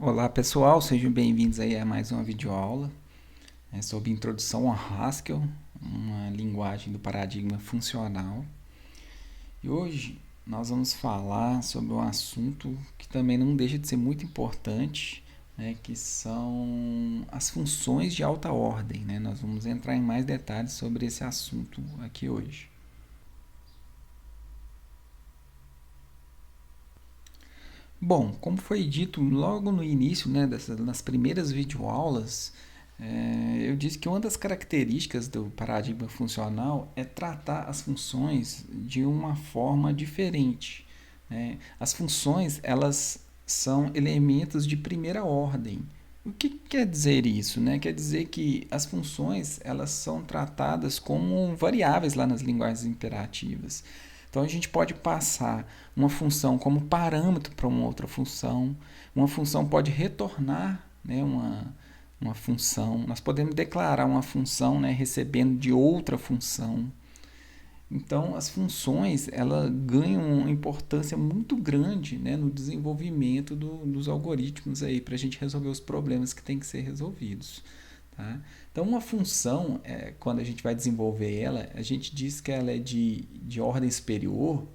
Olá pessoal, sejam bem-vindos aí a mais uma videoaula sobre introdução ao Haskell, uma linguagem do paradigma funcional. E hoje nós vamos falar sobre um assunto que também não deixa de ser muito importante, que são as funções de alta ordem. Nós vamos entrar em mais detalhes sobre esse assunto aqui hoje. Bom, como foi dito logo no início, nas primeiras videoaulas, eu disse que uma das características do paradigma funcional é tratar as funções de uma forma diferente. As funções, elas são elementos de primeira ordem. O que quer dizer isso? Quer dizer que as funções, elas são tratadas como variáveis lá nas linguagens imperativas. Então a gente pode passar uma função como parâmetro para uma outra função. Uma função pode retornar uma função. Nós podemos declarar uma função recebendo de outra função. Então as funções elas ganham uma importância muito grande no desenvolvimento dos algoritmos aí para a gente resolver os problemas que têm que ser resolvidos. Tá? Então, uma função, quando a gente vai desenvolver ela, a gente diz que ela é de ordem superior,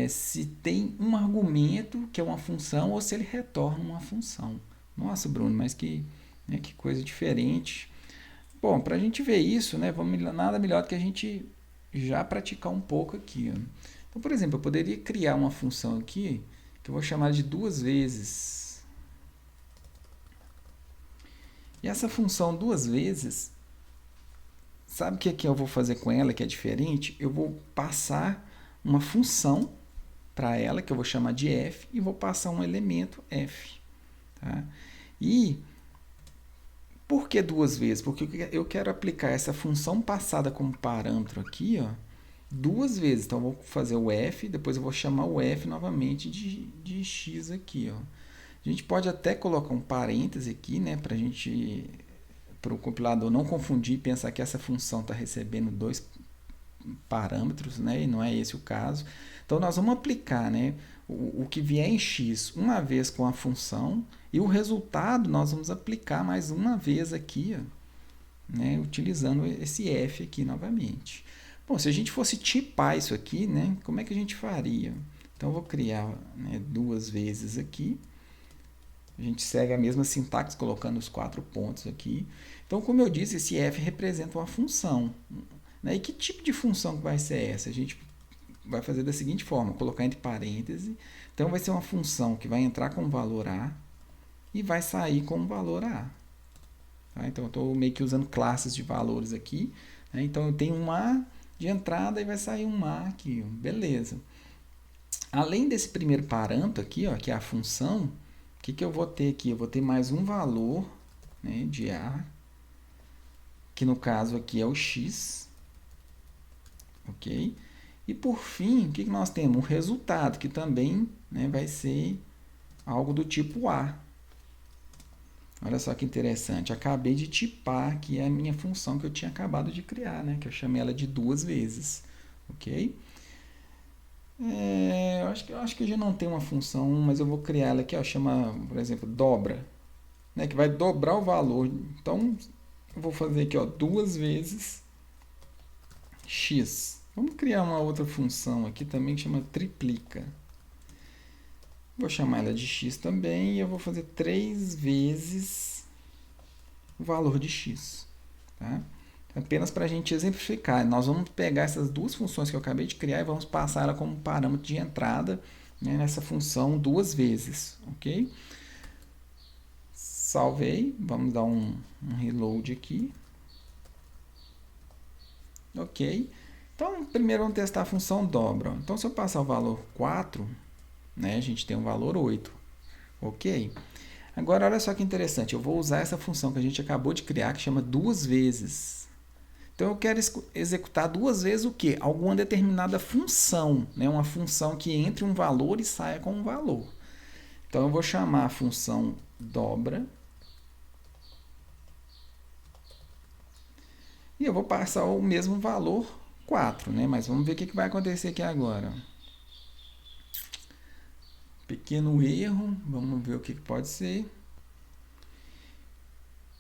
se tem um argumento que é uma função ou se ele retorna uma função. Nossa, Bruno, mas que coisa diferente. Bom, para a gente ver isso, nada melhor do que a gente já praticar um pouco aqui. Ó. Então, por exemplo, eu poderia criar uma função aqui que eu vou chamar de duas vezes. E essa função duas vezes, sabe o que eu vou fazer com ela que é diferente? Eu vou passar uma função para ela, que eu vou chamar de f, e vou passar um elemento f. Tá? E por que duas vezes? Porque eu quero aplicar essa função passada como parâmetro aqui, ó, duas vezes. Então eu vou fazer o f, depois eu vou chamar o f novamente de x aqui. Ó. A gente pode até colocar um parêntese aqui, para a gente, para o compilador não confundir e pensar que essa função está recebendo dois parâmetros, e não é esse o caso. Então nós vamos aplicar o que vier em x uma vez com a função e o resultado nós vamos aplicar mais uma vez aqui, ó, utilizando esse f aqui novamente. Bom, se a gente fosse tipar isso aqui, como é que a gente faria? Então eu vou criar duas vezes aqui. A gente segue a mesma sintaxe, colocando os 4 pontos aqui. Então, como eu disse, esse f representa uma função. E que tipo de função que vai ser essa? A gente vai fazer da seguinte forma, colocar entre parênteses. Então, vai ser uma função que vai entrar com o valor a e vai sair com o valor a. Tá? Então, eu estou meio que usando classes de valores aqui. Então, eu tenho um a de entrada e vai sair um a aqui. Beleza. Além desse primeiro parâmetro aqui, ó, que é a função, o que eu vou ter aqui? Eu vou ter mais um valor de A, que no caso aqui é o X. Ok? E por fim, o que nós temos? O resultado, que também vai ser algo do tipo A. Olha só que interessante. Acabei de tipar aqui a minha função que eu tinha acabado de criar, que eu chamei ela de duas vezes. Ok? Eu acho que já não tem uma função, mas eu vou criar ela aqui, ó, chama, por exemplo, dobra, que vai dobrar o valor. Então, eu vou fazer aqui, ó, duas vezes x. Vamos criar uma outra função aqui também que chama triplica. Vou chamar ela de x também e eu vou fazer 3 vezes o valor de x. Tá? Apenas para a gente exemplificar, nós vamos pegar essas duas funções que eu acabei de criar e vamos passar ela como parâmetro de entrada nessa função duas vezes, ok? Salvei, vamos dar um reload aqui. Ok. Então, primeiro vamos testar a função dobra. Então, se eu passar o valor 4, a gente tem um valor 8. Ok? Agora, olha só que interessante. Eu vou usar essa função que a gente acabou de criar, que chama duas vezes. Então, eu quero executar duas vezes o quê? Alguma determinada função. Uma função que entre um valor e saia com um valor. Então, eu vou chamar a função dobra. E eu vou passar o mesmo valor 4. Mas vamos ver o que vai acontecer aqui agora. Pequeno erro, vamos ver o que pode ser.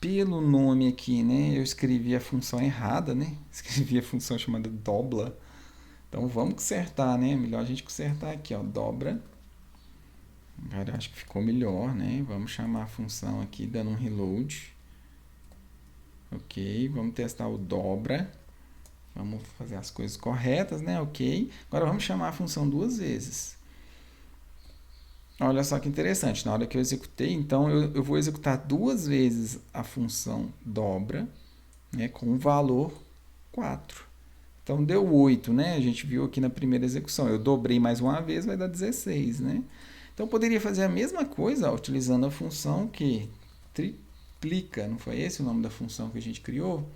Pelo nome aqui, né, eu escrevi a função errada, né? Escrevi a função chamada dobra. Então vamos consertar, né? Melhor a gente consertar aqui, ó, dobra. Agora eu acho que ficou melhor, né? Vamos chamar a função aqui dando um reload. Ok, vamos testar o dobra. Vamos fazer as coisas corretas, né? Ok. Agora vamos chamar a função duas vezes. Olha só que interessante. Na hora que eu executei, então eu vou executar duas vezes a função dobra, né? Com o valor 4. Então deu 8, né? A gente viu aqui na primeira execução. Eu dobrei mais uma vez, vai dar 16, né? Então eu poderia fazer a mesma coisa ó, utilizando a função que triplica. Não foi esse o nome da função que a gente criou?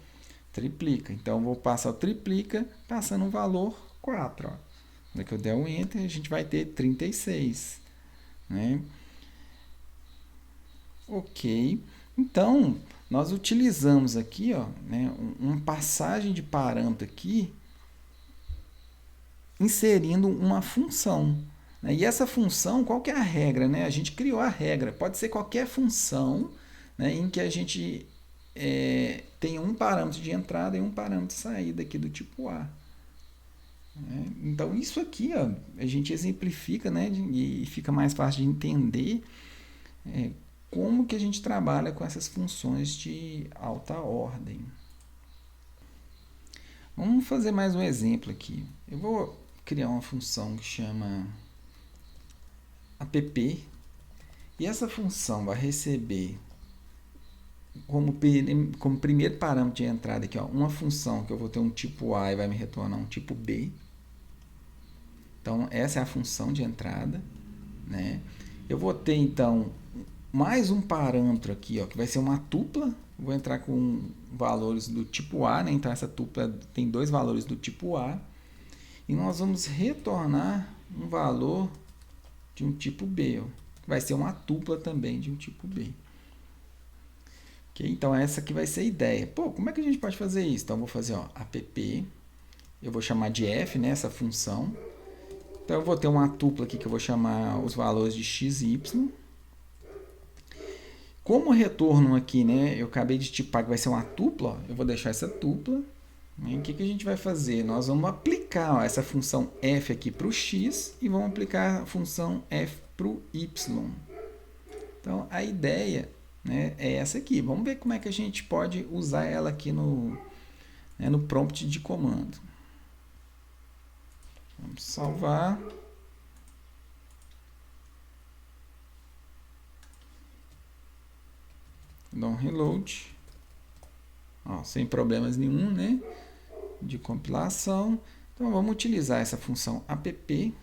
Triplica. Então eu vou passar o triplica passando o valor 4. Ó. Quando que eu der um Enter, a gente vai ter 36. Né? Ok. Então, nós utilizamos aqui ó, né, uma passagem de parâmetro aqui inserindo uma função. Né? E essa função, qual que é a regra? Né? A gente criou a regra. Pode ser qualquer função né, em que a gente tem um parâmetro de entrada e um parâmetro de saída aqui do tipo A. Né? Então, isso aqui ó, a gente exemplifica né, e fica mais fácil de entender como que a gente trabalha com essas funções de alta ordem. Vamos fazer mais um exemplo aqui. Eu vou criar uma função que chama app e essa função vai receber como primeiro parâmetro de entrada aqui, ó, uma função que eu vou ter um tipo A e vai me retornar um tipo B. Então, essa é a função de entrada. Né? Eu vou ter, então, mais um parâmetro aqui, ó, que vai ser uma tupla. Vou entrar com valores do tipo A, né? Então, essa tupla tem dois valores do tipo A. E nós vamos retornar um valor de um tipo B, ó, que vai ser uma tupla também de um tipo B. Okay? Então, essa aqui vai ser a ideia. Pô, como é que a gente pode fazer isso? Então, eu vou fazer ó, app, eu vou chamar de f, né, essa função. Então, eu vou ter uma tupla aqui que eu vou chamar os valores de x e y. Como retorno aqui, né, eu acabei de tipar que vai ser uma tupla, ó, eu vou deixar essa tupla. E o que a gente vai fazer? Nós vamos aplicar ó, essa função f aqui para o x e vamos aplicar a função f para o y. Então, a ideia né, é essa aqui. Vamos ver como é que a gente pode usar ela aqui no prompt de comando. Vamos salvar. Dar um reload. Ó, sem problemas nenhum, né? De compilação. Então, vamos utilizar essa função app.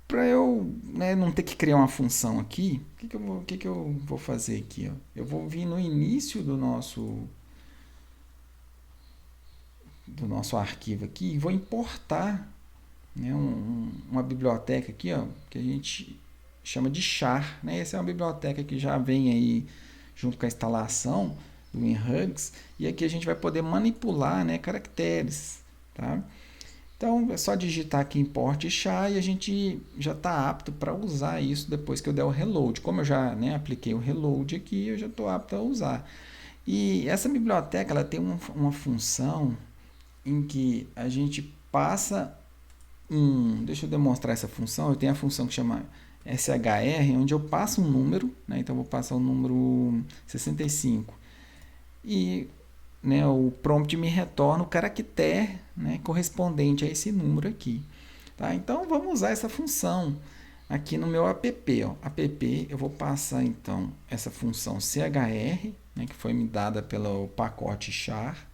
Para eu não ter que criar uma função aqui, o que eu vou fazer aqui? Ó? Eu vou vir no início do nosso arquivo aqui e vou importar né, uma biblioteca aqui, ó, que a gente chama de char. Né? Essa é uma biblioteca que já vem aí junto com a instalação do WinRugs, e aqui a gente vai poder manipular né, caracteres. Tá? Então, é só digitar aqui import char e a gente já está apto para usar isso depois que eu der o reload. Como eu já apliquei o reload aqui, eu já estou apto a usar. E essa biblioteca ela tem uma função em que a gente passa deixa eu demonstrar essa função. Eu tenho a função que chama SHR, onde eu passo um número, né? Então eu vou passar o número 65. E o prompt me retorna o caractere correspondente a esse número aqui. Tá? Então vamos usar essa função aqui no meu app. Ó. App, eu vou passar então essa função chr, que foi me dada pelo pacote char.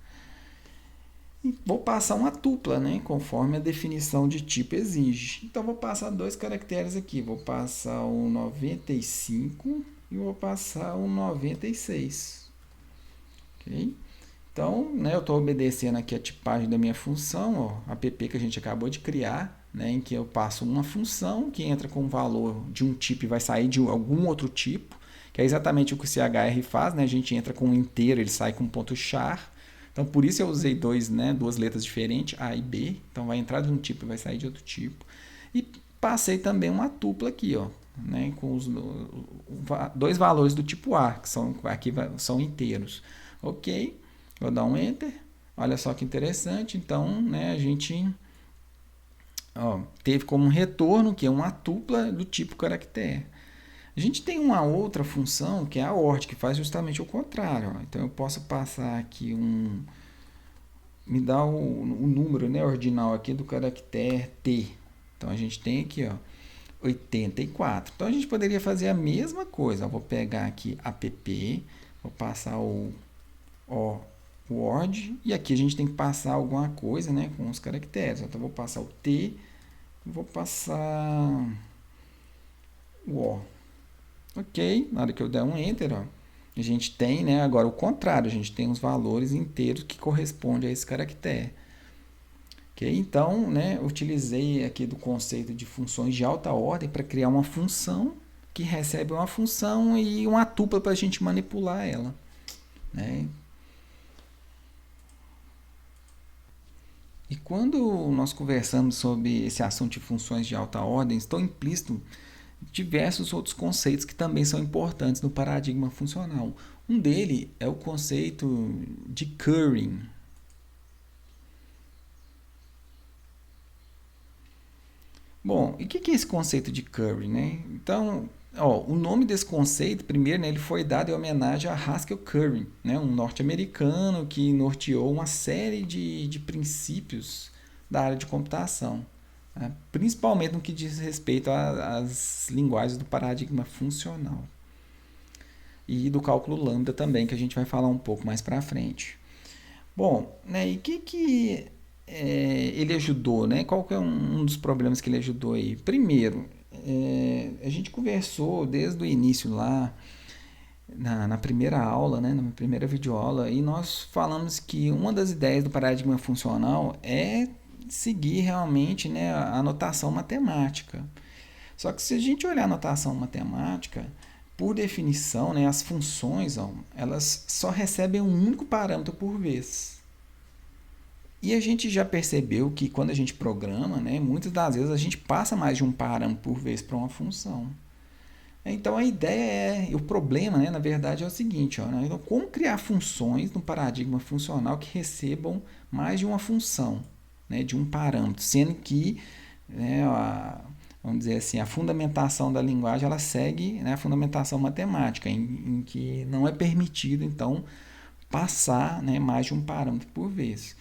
E vou passar uma tupla, conforme a definição de tipo exige. Então vou passar dois caracteres aqui. Vou passar o 95 e vou passar o 96. Ok? Então, eu estou obedecendo aqui a tipagem da minha função, ó, app que a gente acabou de criar, em que eu passo uma função que entra com o valor de um tipo e vai sair de algum outro tipo, que é exatamente o que o chr faz, a gente entra com um inteiro, ele sai com um ponto char. Então, por isso eu usei duas letras diferentes, A e B. Então, vai entrar de um tipo e vai sair de outro tipo. E passei também uma tupla aqui, ó, né, com os dois valores do tipo A, que são, aqui são inteiros. Ok, vou dar um Enter. Olha só que interessante. Então, né, a gente teve como retorno que é uma tupla do tipo caractere. A gente tem uma outra função que é a OR, que faz justamente o contrário. Então eu posso passar aqui me dá o número, né, ordinal aqui do caractere T. Então a gente tem aqui 84. Então a gente poderia fazer a mesma coisa. Eu vou pegar aqui app, vou passar o word, e aqui a gente tem que passar alguma coisa, né, com os caracteres. Então eu vou passar o T, vou passar o O. Ok, na hora que eu der um Enter, a gente tem, né, agora o contrário, a gente tem os valores inteiros que correspondem a esse caractere. Ok, então, né, utilizei aqui do conceito de funções de alta ordem para criar uma função que recebe uma função e uma tupla para a gente manipular ela, né? E quando nós conversamos sobre esse assunto de funções de alta ordem, estão implícitos diversos outros conceitos que também são importantes no paradigma funcional. Um dele é o conceito de currying. Bom, e o que é esse conceito de currying, né? Então, o nome desse conceito, primeiro, né, ele foi dado em homenagem a Haskell Curry, né, um norte-americano que norteou uma série de princípios da área de computação, né, principalmente no que diz respeito às linguagens do paradigma funcional e do cálculo lambda também, que a gente vai falar um pouco mais para frente. Bom, né, e o que ele ajudou, né? Qual que é um dos problemas que ele ajudou aí? Primeiro, a gente conversou desde o início lá, na primeira aula, né, na primeira videoaula, e nós falamos que uma das ideias do paradigma funcional é seguir realmente, né, a notação matemática. Só que se a gente olhar a notação matemática, por definição, né, as funções, elas só recebem um único parâmetro por vez. E a gente já percebeu que quando a gente programa, né, muitas das vezes a gente passa mais de um parâmetro por vez para uma função. Então a ideia o problema, né, na verdade, é o seguinte, né, então, como criar funções no paradigma funcional que recebam mais de uma função, né, de um parâmetro, sendo que, né, vamos dizer assim, a fundamentação da linguagem ela segue, né, a fundamentação matemática, em que não é permitido então passar, né, mais de um parâmetro por vez.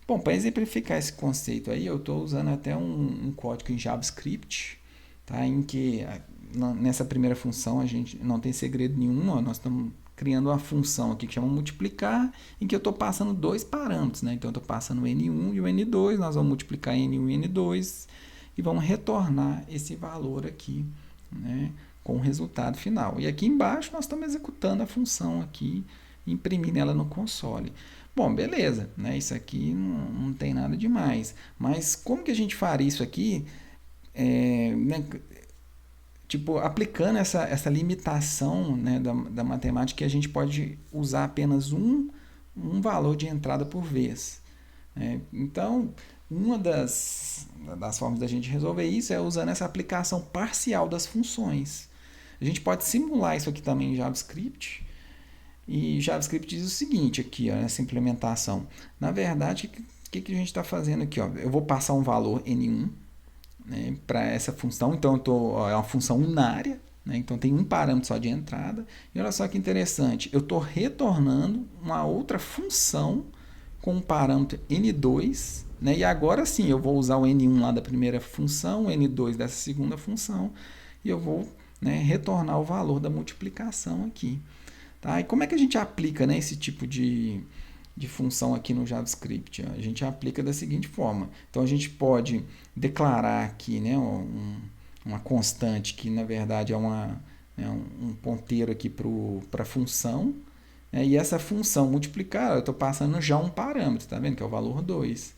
Bom, para exemplificar esse conceito aí, eu estou usando até um código em JavaScript, tá, em que nessa primeira função a gente não tem segredo nenhum, nós estamos criando uma função aqui que chama multiplicar, em que eu estou passando dois parâmetros, né? Então eu estou passando o N1 e o N2, nós vamos multiplicar N1 e N2 e vamos retornar esse valor aqui, né, com o resultado final. E aqui embaixo nós estamos executando a função aqui, imprimindo ela no console. Bom, beleza, né? Isso aqui não tem nada demais. Mas como que a gente faria isso aqui? Né, tipo, aplicando essa limitação, né, da matemática, que a gente pode usar apenas um valor de entrada por vez. Então, uma das formas da gente resolver isso é usando essa aplicação parcial das funções. A gente pode simular isso aqui também em JavaScript. E JavaScript diz o seguinte aqui, nessa implementação. Na verdade, o que a gente está fazendo aqui? Eu vou passar um valor N1, né, para essa função. Então, é uma função unária, né, então tem um parâmetro só de entrada. E olha só que interessante, eu estou retornando uma outra função com um parâmetro N2, né, e agora sim eu vou usar o N1 lá da primeira função, o N2 dessa segunda função, e eu vou, né, retornar o valor da multiplicação aqui. Tá? E como é que a gente aplica, né, esse tipo de função aqui no JavaScript? A gente aplica da seguinte forma. Então, a gente pode declarar aqui, né, uma constante que, na verdade, é um ponteiro aqui para a função. Né, e essa função multiplicar, eu estou passando já um parâmetro, tá vendo? Que é o valor 2.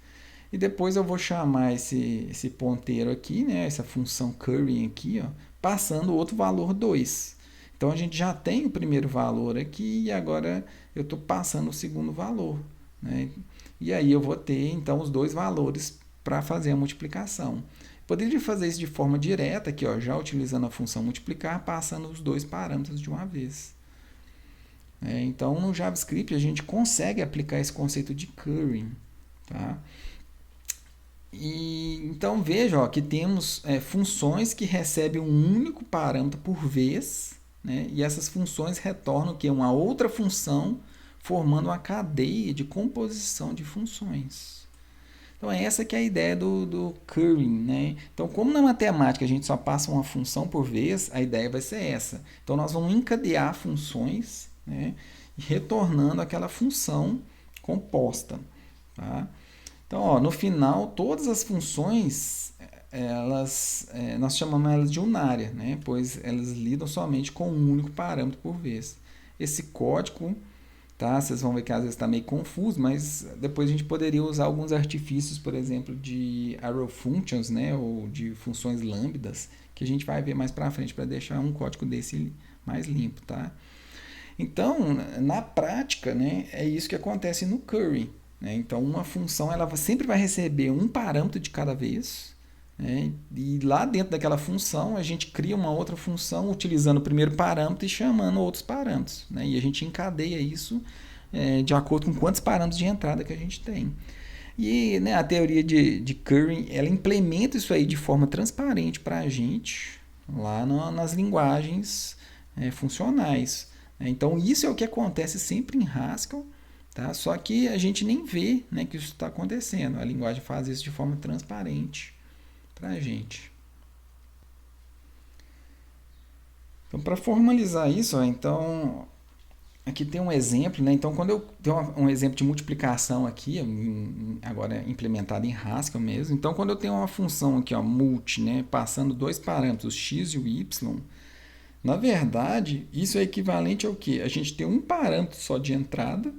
E depois eu vou chamar esse ponteiro aqui, né, essa função currying aqui, passando outro valor 2. Então, a gente já tem o primeiro valor aqui e agora eu estou passando o segundo valor. Né? E aí eu vou ter, então, os dois valores para fazer a multiplicação. Poderia fazer isso de forma direta, aqui, ó, já utilizando a função multiplicar, passando os dois parâmetros de uma vez. Então, no JavaScript, a gente consegue aplicar esse conceito de currying. Tá? Então, veja ó, que temos funções que recebem um único parâmetro por vez, né? E essas funções retornam que uma outra função, formando uma cadeia de composição de funções. Então, essa que é a ideia do currying. Né? Então, como na matemática a gente só passa uma função por vez, a ideia vai ser essa. Então, nós vamos encadear funções, né? Retornando aquela função composta. Tá? Então, ó, no final, todas as funções, nós chamamos elas de unária, né? Pois elas lidam somente com um único parâmetro por vez. Esse código, tá? Vocês vão ver que às vezes está meio confuso, mas depois a gente poderia usar alguns artifícios, por exemplo, de arrow functions, né? Ou de funções lambdas, que a gente vai ver mais para frente para deixar um código desse mais limpo, tá? Então, na prática, né, é isso que acontece no curry. Né? Então, uma função ela sempre vai receber um parâmetro de cada vez. Né? E lá dentro daquela função, a gente cria uma outra função utilizando o primeiro parâmetro e chamando outros parâmetros. Né? E a gente encadeia isso de acordo com quantos parâmetros de entrada que a gente tem. E né, a teoria de currying, ela implementa isso aí de forma transparente para a gente lá nas linguagens funcionais. Então, isso é o que acontece sempre em Haskell, tá? Só que a gente nem vê, né, que isso está acontecendo. A linguagem faz isso de forma transparente para a gente. Então, para formalizar isso, ó, então, aqui tem um exemplo. Né? Então, quando eu tenho um exemplo de multiplicação aqui, agora implementado em Haskell mesmo. Então, quando eu tenho uma função aqui, ó, multi, né, passando dois parâmetros, x e o y, na verdade, isso é equivalente ao quê? A gente tem um parâmetro só de entrada.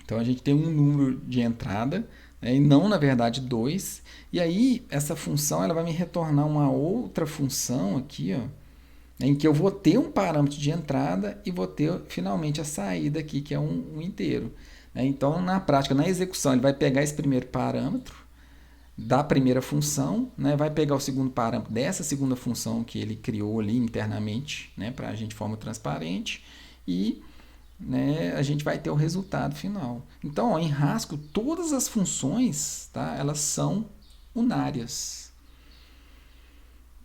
Então, a gente tem um número de entrada, né, e não, na verdade, dois. E aí, essa função ela vai me retornar uma outra função aqui, ó, em que eu vou ter um parâmetro de entrada e vou ter, finalmente, a saída aqui, que é um inteiro. Então, na prática, na execução, ele vai pegar esse primeiro parâmetro da primeira função, né, vai pegar o segundo parâmetro dessa segunda função que ele criou ali internamente, né, para a gente de forma transparente, e né, a gente vai ter o resultado final. Então, ó, em Haskell, todas as funções, tá, elas são unárias.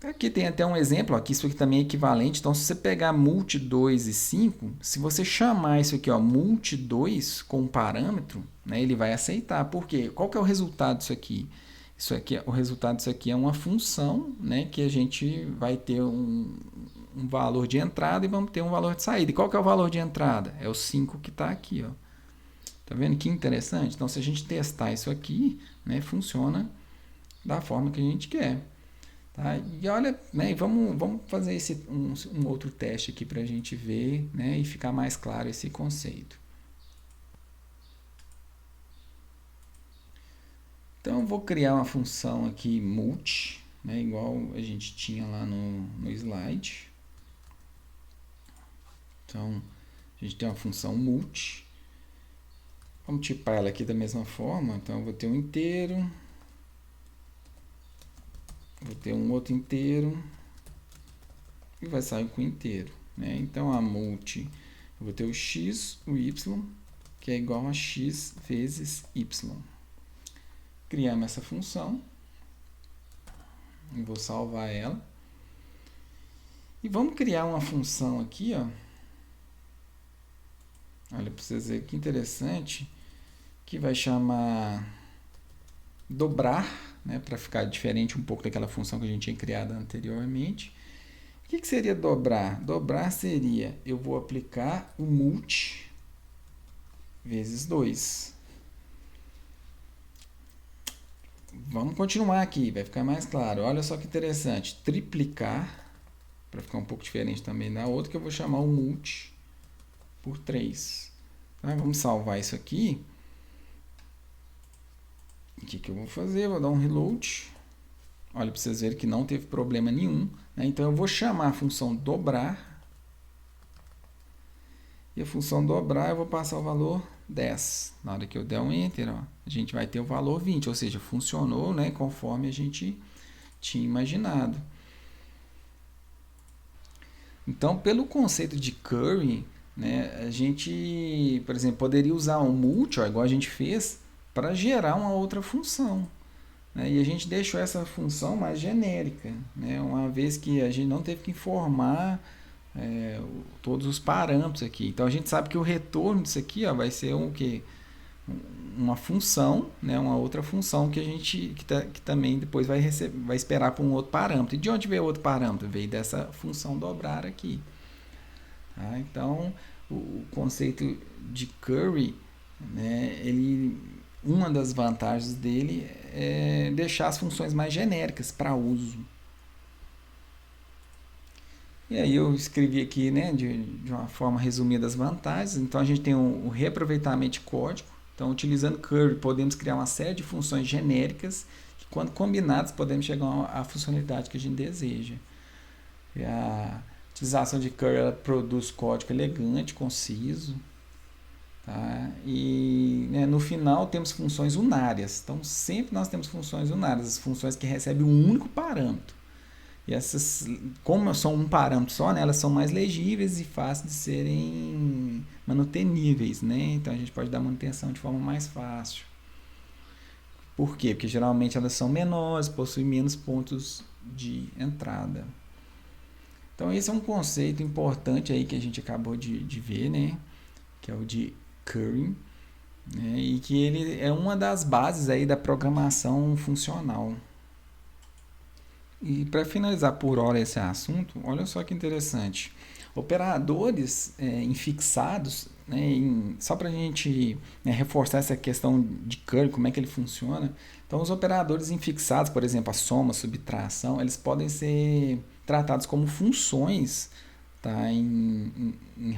Aqui tem até um exemplo, ó, que isso aqui também é equivalente. Então, se você pegar multi 2 e 5, se você chamar isso aqui, ó, multi 2 com um parâmetro, né, ele vai aceitar. Por quê? Qual que é o resultado disso aqui? O resultado disso aqui é uma função, né, que a gente vai ter um valor de entrada e vamos ter um valor de saída. E qual que é o valor de entrada? É o 5 que está aqui. Ó. Tá vendo que interessante? Então, se a gente testar isso aqui, né, funciona da forma que a gente quer. Tá? E olha, né, vamos fazer um outro teste aqui para a gente ver, né, e ficar mais claro esse conceito. Então, eu vou criar uma função aqui multi, né, igual a gente tinha lá no slide. Então, a gente tem uma função multi. Vamos tipar ela aqui da mesma forma. Então, eu vou ter um inteiro. Vou ter um outro inteiro. E vai sair com inteiro. Né? Então, a multi, eu vou ter o x, o y, que é igual a x vezes y. Criamos essa função. Eu vou salvar ela. E vamos criar uma função aqui, ó. Olha, para vocês verem que interessante, que vai chamar dobrar, né, para ficar diferente um pouco daquela função que a gente tinha criado anteriormente. O que seria dobrar? Dobrar seria, eu vou aplicar o multi vezes 2. Vamos continuar aqui, vai ficar mais claro. Olha só que interessante, triplicar, para ficar um pouco diferente também da outra, que eu vou chamar o multi por 3. Tá? Vamos salvar isso aqui. O que eu vou fazer? Vou dar um reload. Olha, para vocês verem que não teve problema nenhum. Né? Então, eu vou chamar a função dobrar. E a função dobrar, eu vou passar o valor 10. Na hora que eu der um Enter, ó, a gente vai ter o valor 20. Ou seja, funcionou, né, conforme a gente tinha imaginado. Então, pelo conceito de curry, né, a gente, por exemplo, poderia usar um multi, ó, igual a gente fez, para gerar uma outra função. Né, e a gente deixou essa função mais genérica, né, uma vez que a gente não teve que informar todos os parâmetros aqui. Então a gente sabe que o retorno disso aqui, ó, vai ser um que uma função, né, uma outra função que a gente que também depois vai esperar por um outro parâmetro. E de onde veio o outro parâmetro? Veio dessa função dobrar aqui. Tá? Então o conceito de curry, né, uma das vantagens dele é deixar as funções mais genéricas para uso. E aí eu escrevi aqui, né, de uma forma resumida as vantagens. Então a gente tem o reaproveitamento de código. Então, utilizando curry, podemos criar uma série de funções genéricas que, quando combinadas, podemos chegar à funcionalidade que a gente deseja. E a utilização de curry, ela produz código elegante, conciso. Tá? E, né, no final temos funções unárias. Então, sempre nós temos funções unárias, as funções que recebem um único parâmetro. E essas, como são um parâmetro só, né, elas são mais legíveis e fáceis de serem manuteníveis, né? Então a gente pode dar manutenção de forma mais fácil. Por quê? Porque geralmente elas são menores, possuem menos pontos de entrada. Então esse é um conceito importante aí que a gente acabou de ver, né? Que é o de curry, né? E que ele é uma das bases aí da programação funcional. E para finalizar por hora esse assunto, olha só que interessante. Operadores infixados, né, só para a gente, né, reforçar essa questão de curry, como é que ele funciona. Então, os operadores infixados, por exemplo, a soma, a subtração, eles podem ser tratados como funções, tá, em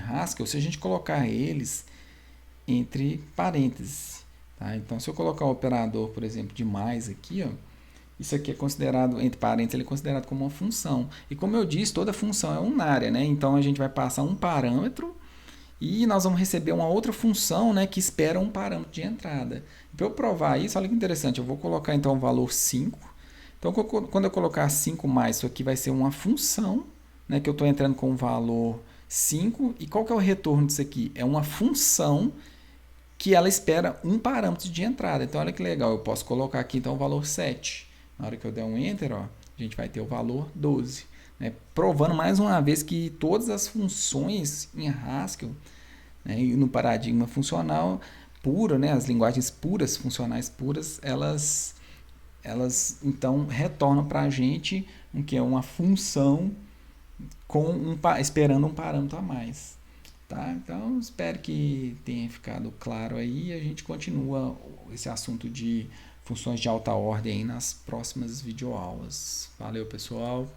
Haskell, se a gente colocar eles entre parênteses. Tá? Então, se eu colocar o operador, por exemplo, de mais aqui, ó, isso aqui é considerado, entre parênteses, ele é considerado como uma função. E como eu disse, toda função é unária, né? Então a gente vai passar um parâmetro e nós vamos receber uma outra função, né, que espera um parâmetro de entrada. Para eu provar isso, olha que interessante, eu vou colocar então o valor 5. Então quando eu colocar 5 mais, isso aqui vai ser uma função, né, que eu estou entrando com o valor 5. E qual que é o retorno disso aqui? É uma função que ela espera um parâmetro de entrada. Então olha que legal, eu posso colocar aqui então o valor 7. Na hora que eu der um Enter, ó, a gente vai ter o valor 12. Né? Provando mais uma vez que todas as funções em Haskell, né, e no paradigma funcional puro, né, as linguagens puras, funcionais puras, elas então retornam para a gente o que é uma função esperando um parâmetro a mais. Tá? Então, espero que tenha ficado claro aí. A gente continua esse assunto de funções de alta ordem aí nas próximas videoaulas. Valeu, pessoal!